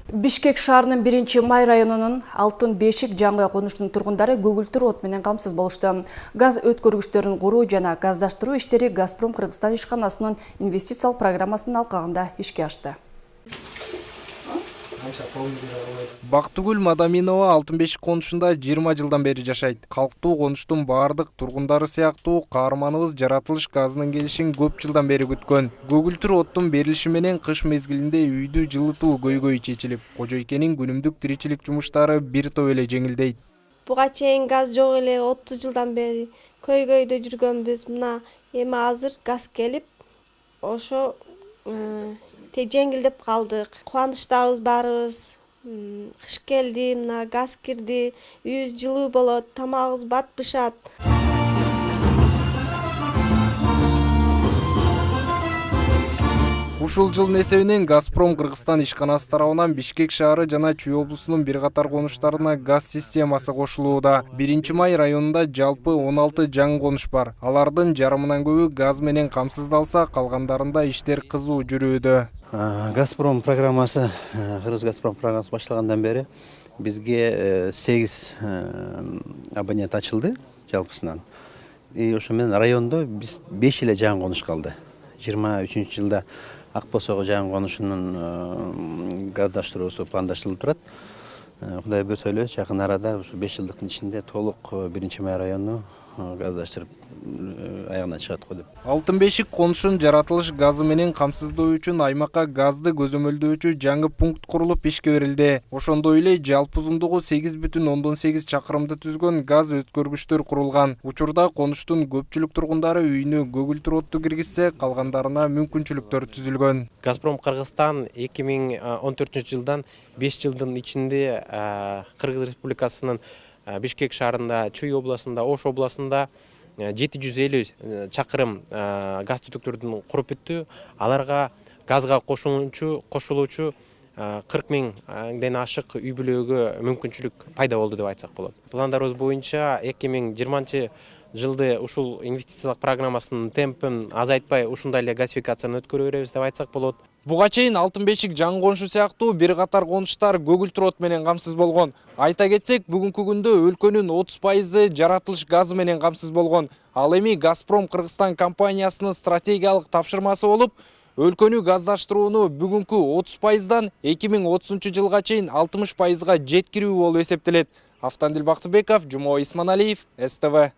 Бишкек шаарынын 1-май районунун Алтын Бешик жаңы конуштун тургундары көгүлтүр от менен камсыз болушту. Газ өткөргүчтөрүн куруу жана газдаштыруу иштери Газпром Кыргызстан ишканасынын инвестициялык программасынын алкагында ишке ашты. Бактыгүл Мадаминова Алтын Бешик конушунда 20 жылдан бери жашайт. Калктуу конуштун баардык тургундары сыяктуу каарманыбыз жаратылыш газынын келишин көп жылдан бери күткөн. Көгүлтүр оттун берилиши менен кыш мезгилинде үйдү жылытуу көйгөй чечилип, кожойкенин күнүмдүк тиричилик жумуштары бир топ эле жеңилдейт. Буга чейин газ жок эле 30 жылдан бери көйгөйдө жүргөнбүз. Мына эми азыр газ келип, ошо жеңилдеп калдык. Кубанычтабыз баарыбыз. Кыш келди, мына газ кирди, үйүбүз жылуу болот, тамагыбыз бат бышат. Ушул жылдын эсебинен Газпром Кыргызстан ишканасы тарабынан Бишкек шаары жана Чүй облусунун бир катар конуштарына газ системасы кошулууда. 1-май районунда жалпы 16 жаңы конуш бар. Алардын жарымынан көбү газ менен камсыздалса, калгандарында иштер кызуу жүрүүдө. Газпром программасы, Кыргыз Газпром программасы башталгандан бери бизге 8 абонент ачылды жалпысынан. Ошо менен райондо биз 5 эле жаңы конуш калды. 23-жылда Акбосого жаңы конушунун газдаштыруусу пландаштырылып турат. Кудай буйрса эле жакын арада ушу 5 жылдыктын ичинде толук 1-май району газдаштырып аягына чыгат го деп. Алтын Бешик конушун жаратылыш газы менен камсыздоо үчүн аймакка газды көзөмөлдөөчү жаңы пункт курулуп ишке берилди. Ошондой эле жалпы узундугу 8,8 чакырымды түзгөн газ өткөргүчтөр курулган. Учурда конуштун көпчүлүк тургундары үйүнө көгүлтүр отту киргизсе, калгандарына мүмкүнчүлүктөр түзүлгөн. Газпром Кыргызстан 2014-жылдан 5 жылдын ичинде Кыргыз Республикасынын Бишкек шаарында, Чүй областында, Ош областында 750 чакырым газ түтүктөрдүн куруп бүттү. Аларга газга кошулуучу 40 миңден ашык үй бүлөгө мүмкүнчүлүк пайда болду деп айтсак болот. Пландарыбыз боюнча 2020-жылды ушул инвестициялык программасынын темпин азайтпай ушундай эле газификацияны өткөрө беребиз деп айтсак болот. Буга чейин Алтын Бешик жаңы конушу сыяктуу бир катар конуштар көгүлтүр от менен камсыз болгон. Айта кетсек, бүгүнкү күндө өлкөнүн 30% жаратылыш газы менен камсыз болгон. Ал эми Газпром Кыргызстан компаниясынын стратегиялык тапшырмасы болуп, өлкөнү газдаштырууну бүгүнкү 30%дан 2030-жылга чейин 60%га жеткирүү болуп эсептелет. Автандил Бактыбеков, Жумабек Исманалиев, СТВ.